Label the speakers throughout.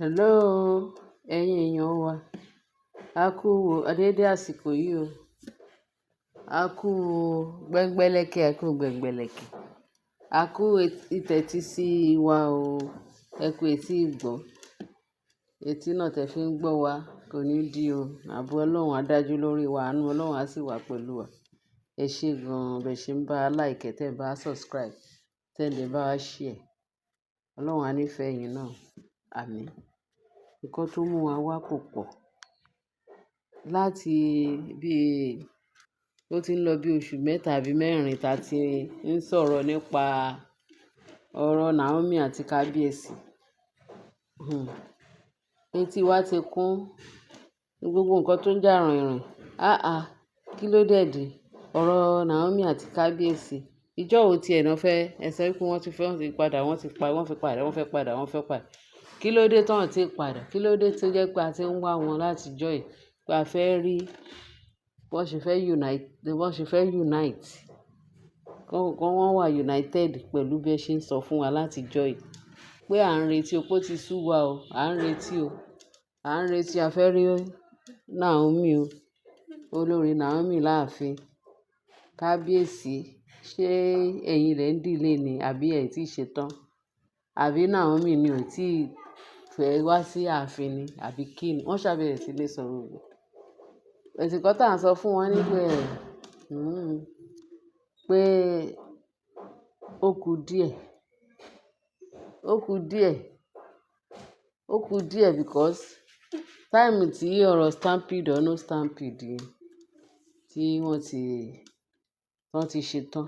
Speaker 1: Hello, ẹ̀yin èèyàn wa. A kú dédé àsìkò yìí o. A kú gbẹ́ngbẹ́lẹ́kẹ́, a kú gbẹ̀ngbẹ̀lẹ̀kẹ́. A kú ìtẹ́tí sí wa o. Ẹ kú etí ìgbọ́. Etí náà tẹ fi ń gbọ́ wa kò ní dí o. Ààbò Ọlọ́run á dájú lórí wa, àánú Ọlọ́run á sì wà pẹ̀lú wa. Ẹ ṣé gan-an bẹ̀ ṣe ń bá like, tẹ́ ń bá subscribe, tẹ́ ń dẹ̀ bá share. Ọlọ́run á nífẹ̀ẹ́ yín náà. Àmín. Nǹkan tó mú wa wá kò pọ̀. Láti bí ó ti ń lọ bí oṣù mẹ́ta àbí mẹ́rin ta ti ń sọ̀rọ̀ nípa ọ̀rọ̀ Naomi àti Kábíyèsí. Etí wa ti kún gbogbo nǹkan tó ń jà rìnrìn. Kí ló dé dé ọ̀rọ̀ Naomi àti Kábíyèsí? Ìjọ́ wo tí ẹ̀nà fẹ́ ẹ sọ pé wọ́n ti fẹ́, wọ́n ti padà, wọ́n ti pa, wọ́n fẹ́ padà, wọ́n fẹ́ padà, wọ́n fẹ́ padà. Kí ló dé tán tí padà? Kí ló dé tó jẹ́ pé a ti ń wá wọn láti jọ́ yìí pé a fẹ́ rí wọ́n ṣe fẹ́ unite, wọ́n ṣe fẹ́ unite. Kọ́ wọ́n wà united pẹ̀lú bí ẹ ṣe ń sọ fún wa láti jọ́ yìí pé à ń retí o, pé ó ti sú wa o, à ń retí o, à ń retí a fẹ́ rí Naomi o, olórí Naomi láàfin. Kábíyèsí, ṣé ẹ̀yin lẹ̀ ń dìlé ni àbí ẹ̀ tí ì ṣe tán? Àbí Naomi ni ò tí fẹ́ wá sí ààfin ni àbí kí ni? Wọ́n ṣàbẹ̀wò sí ilé sọ̀rọ̀ gbogbo. Ẹ̀sìn kan tá à ń sọ fún wọn ní pé ó kù díẹ̀, ó kù díẹ̀, ó kù díẹ̀ because time tí ọ̀rọ̀ stampede or no stampede tí wọ́n ti ṣe tán.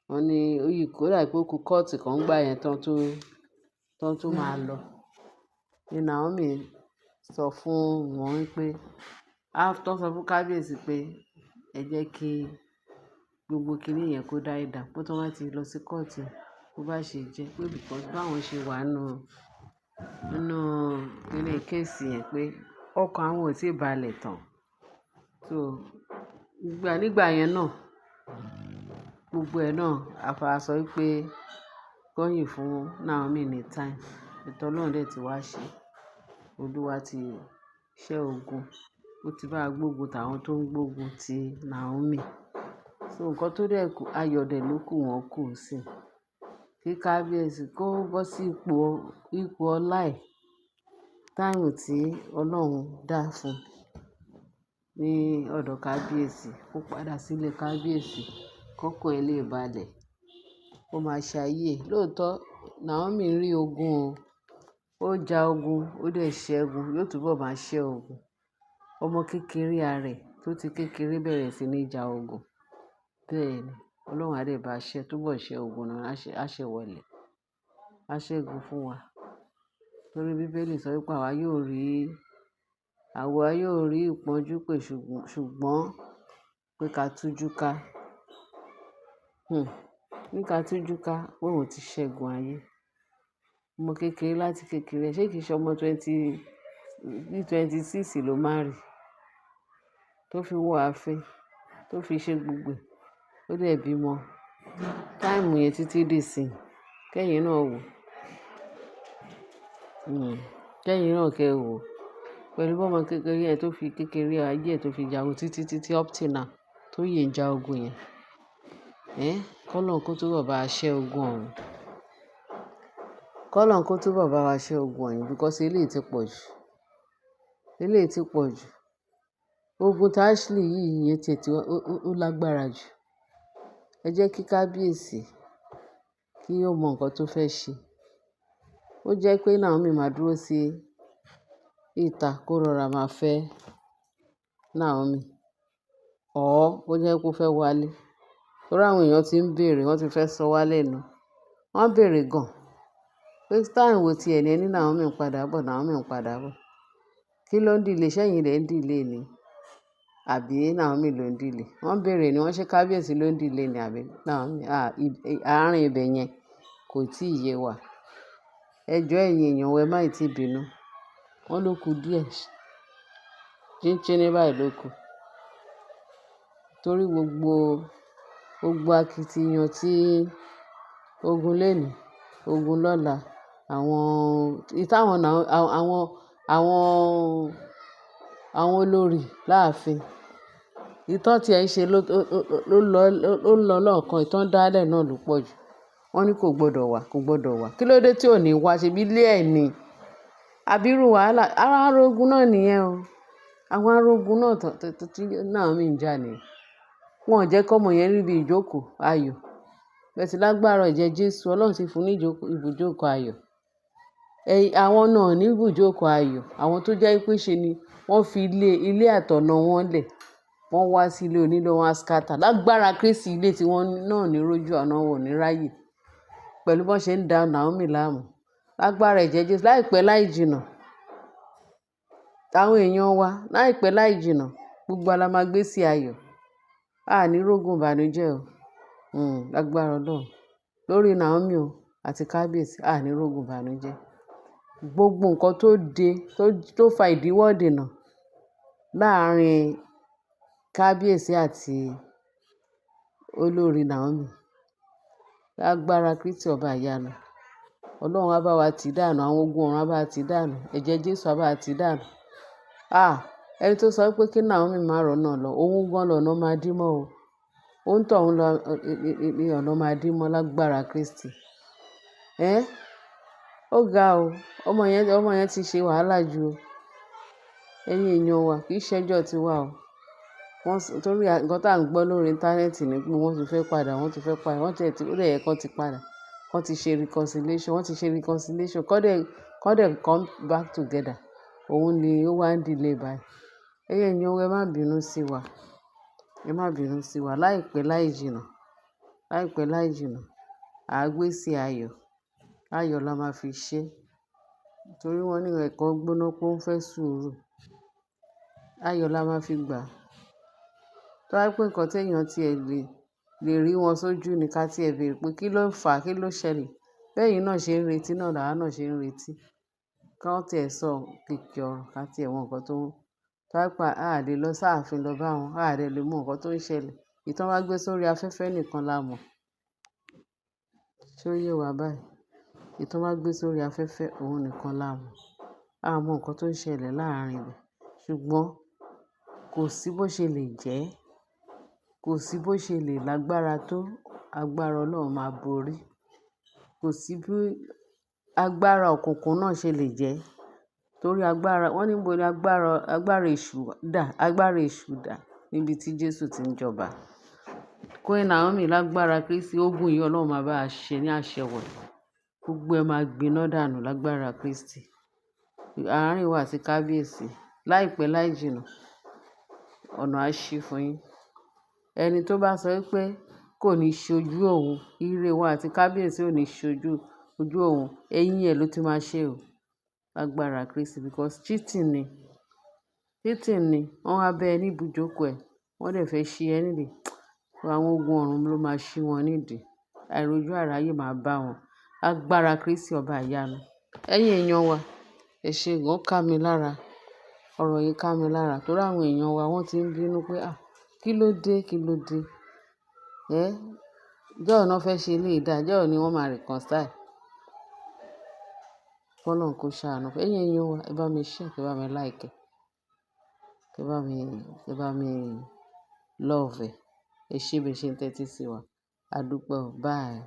Speaker 1: Wọ́n ní oyè kó dà pé ó kù kóòtù kan gbà yẹn tán tó máa lọ. Ní Naomi sọ fún wọn pé, after sọ fún Kábíyèsí pé ẹ jẹ́ kí gbogbo kiní yẹn kó die down, pé tí wọ́n bá ti lọ sí kóòtù bó bá ṣe jẹ́ pé because báwọn ṣe wà nínú ilé kéèsì yẹn pé ọkàn àwọn ò tí ì balẹ̀ tán. So nígbà yẹn náà gbogbo ẹ̀ náà a fara sọ pé kọ́yìn fún Naomi ní time. Ètò Ọlọ́run dẹ̀ ti wá ṣe. Olúwa ti ṣẹ́ ogun. Ó ti bá gbógun tàwọn tó ń gbógun ti Naomi. So nǹkan tó dẹ̀ kù, ayọ̀ dẹ̀ ló kù wọ́n kù sí. Kí Kábíyèsí kó bọ́ sí ipò ọlá ẹ̀. Time tí Ọlọ́run dá fún ní ọ̀dọ̀ Kábíyèsí, kó padà sílé Kábíyèsí, kọ́kàn ẹ̀ lè balẹ̀. Ó máa ṣayé. Lóòótọ́ Naomi rí ogun o. Ó ja ogun, ó dẹ̀ ṣẹ́gun, yóò túbọ̀ máa ṣẹ́ ogun. Ọmọ kékeré ààrẹ tó ti kékeré bẹ̀rẹ̀ sí ní ja ogun. Bẹ́ẹ̀ ni Ọlọ́run á dẹ̀ bá ṣẹ́, túbọ̀ ṣẹ́ ogun náà, á ṣẹ́ wọlé, á ṣẹ́gun fún wa. Torí Bíbélì sọ wípé àwa yóò rí ìpọ́njú pé ṣùgbọ́n pé ká tújú ká. Ní ká tújú ká, pé òun ti ṣẹ́gun ayé. Ọmọ kékeré láti kékeré, ṣé kìí ṣe ọmọ 26 ló marry tó fi wọ ààfin, tó fi ṣe gbogbo ẹ̀, ó dẹ̀ bímọ. Time yẹn títí dì ìsìn, kẹ́yìn náà wò. Kẹ́yìn náà kẹ́ wò. Pẹ̀lú bí ọmọ kékeré yẹn tó fi kékeré ayé ẹ̀ tó fi jagun títí up till now tó yè ń ja ogun yẹn. Kọ́lọ́run kó túbọ̀ bá wa ṣẹ́ ogun ọ̀hún. Kọ́lọ́run kó túbọ̀ bá wa ṣẹ́ ogun ọ̀hún because eléyìí ti pọ̀ jù. Eléyìí ti pọ̀ jù. Ogun tí Ashley yìí yẹn tètè ó lágbára jù. Ẹ jẹ́ kí Kábíyèsí kí ó mọ nǹkan tó fẹ́ ṣe. Ó jẹ́ pé Naomi máa dúró sí ìta kó rọra máa fẹ́ Naomi. Ó jẹ́ pé ó fẹ́ wálé. Torí àwọn èèyàn ti ń bèèrè, wọ́n ti fẹ́ sọ wá lẹ́nu. Wọ́n bèèrè gan. Pé time wo tí ẹni Naomi ń padà bọ̀, Naomi ń padà bọ̀. Kí ló ń dìlé? Ṣé ẹ̀yin lẹ̀ ń dìlé ni? Àbí Naomi ló ń dìlé? Wọ́n bèèrè ni wọ́n ṣe Kábíyèsí ló ń dìlé ni àbí Naomi? Àárín ibẹ̀ yẹn kò tí ì yé wa. Ẹ jọ̀ọ́ ẹ̀yin èèyàn wa, ẹ má ì tí bínú. Wọ́n ló kù díẹ̀. Chinchini báyìí ló kù. Torí gbogbo akitiyan tí ogun lénìí, ogun lọ́la, àwọn ìtàwọn àwọn àwọn àwọn olórí láàfin ìtàn tí ẹ ń ṣe ló ń lọ lọ́ọ̀kan ìtàn dálẹ̀ náà ló pọ̀ jù wọ́n ní kò gbọ́dọ̀ wá kò gbọ́dọ̀ wá kí ló dé tí ò ní wá ṣebí ilé ẹ̀ ni àbírú wàhálà àwọn arógun náà nìyẹn o àwọn arógun náà tí Naomi ń jà nìyẹn wọn ò jẹ́ kọ́mọ yẹn ríbi ìjókòó ayọ̀ bẹ́ẹ̀ sì lágbára ẹ̀jẹ̀ Jésù Ọlọ́run ti fún ní ibùjókòó ayọ̀ àwọn náà ní ibùjókòó ayọ̀ àwọn tó jẹ́ pé ṣe ni wọ́n fi ilé àtọ̀nà wọn lẹ̀ wọ́n wá sí ilé onílé wọn askata lágbára Kristi ilé tí wọ́n náà ní rójú ọ̀nà wọn ò ní ráyè pẹ̀lú bọ́n ṣe ń da Naomi láàmú lágbára ẹ̀jẹ̀ Jésù láìpẹ́ láì jìnà àwọn èèyàn wa láìpẹ́ láì jìnà gbogbo ala máa gbé sí ayọ̀ ní rógun ìbànújẹ́ o lágbára Ọlọ́run lórí Naomi o àti kábíyèsí ní rógun ìbànújẹ́ gbogbo nǹkan tó fa ìdíwọ́ ìdènà láàárín kábíyèsí àti olórí Naomi lágbára Kristi ọba ìyanu Ọlọ́run á bá wa tì dànù àwọn ogun ọ̀run á bá wa tì dànù ẹ̀jẹ̀ Jésù á bá wa tì dànù ẹni tó sọ pé kí Naomi má rọ́nà lọ òun gan lọ́nà máa dí mọ́ o òun tọ̀hún lọ ní ọ̀nà máa dí mọ́ lágbára Kristi ó ga o ọmọ yẹn ti ṣe wàhálà jù o ẹ̀yin èèyàn wa kì í ṣẹjọ́ tiwa o torí nǹkan tá à ń gbọ́ lórí íńtánẹ́ẹ̀tì ni pé wọ́n ti fẹ́ padà wọ́n tẹ̀ tí ó dẹ̀ yẹ kán ti padà kán ti ṣe reconciliation kán dẹ̀ come back together òun ni ó wá ń delay báyìí ẹ̀yin èèyàn wa ẹ má bínú sí wa láìpẹ́ láì jìnà àá gbé sí ayọ̀ la máa fi ṣe torí wọ́n ní ẹ̀kọ́ gbóná pé ó ń fẹ́ sùúrù ayọ̀ la máa fi gbà tó wá pé nǹkan téèyàn tiẹ̀ lè rí wọn sójú ni ká tiẹ̀ béèrè pé kí ló fà á kí ló ṣẹlẹ̀ bẹ́yìn náà ṣe ń retí náà làwa náà ṣe ń retí kán tiẹ̀ sọ kìkì ọ̀rọ̀ ká tiẹ̀ mọ nǹkan tó wá pa lè lọ sáàfin lọ bá wọn dẹ̀ lè mọ nǹkan tó ń ṣẹlẹ̀ ìtàn wá gbé sórí afẹ́fẹ́ nìkan la mọ̀ ṣé ó yé wa báyìí ìtàn wá gbé sórí afẹ́fẹ́ òun nìkan la mọ̀ mọ nǹkan tó ń ṣẹlẹ̀ láàárín rẹ̀ ṣùgbọ́n kò sí bó ṣe lè jẹ́ kò sí bó ṣe lè lágbára tó agbára Ọlọ́run máa borí kò sí bí agbára òkùnkùn náà ṣe lè jẹ́ torí wọ́n ní bo ni agbára èṣù dà níbi tí Jésù ti ń jọba Queen Naomi lágbára Kristi ogun yìí Ọlọ́run máa bá a ṣe ní àṣẹwọ̀ gbogbo ẹ máa gbiná dànù lágbára Kristi àárín wa àti kábíyèsí láìpẹ́ láì jìnà ọ̀nà á ṣí fún yín ẹni tó bá sọ pé kò ní ṣojú òun ire wa àti kábíyèsí ò ní ṣojú òun ẹ̀yìn ẹ̀ ló ti máa ṣe o lágbára Kristi because cheating ni wọ́n á bẹ ẹ ní ibùjókòó ẹ̀ wọ́n dẹ̀ fẹ́ ṣí ẹ nídìí àwọn ogun ọ̀run ló máa ṣí wọn nídìí àìrójú àráyè máa bá wọn lágbára Kristi ọba ìyanu ẹ̀yin èèyàn wa ẹ ṣé gan ká mi lára ọ̀rọ̀ yìí ká mi lára torí àwọn èèyàn wa wọ́n ti ń bínú pé kí ló dé jọ́ọ̀ náà fẹ́ ṣe ilé ìdá jọ́ọ̀ ni wọ́n máa reconcile kọ́lọ́run kó ṣàánú ẹ̀yin èèyàn wa ẹ bá mi share kẹ́ bá mi like kẹ́ bá mi love ẹ ṣé bẹ́ẹ̀ ṣe ń tẹ́tí sí wa a dúpẹ́ o bye.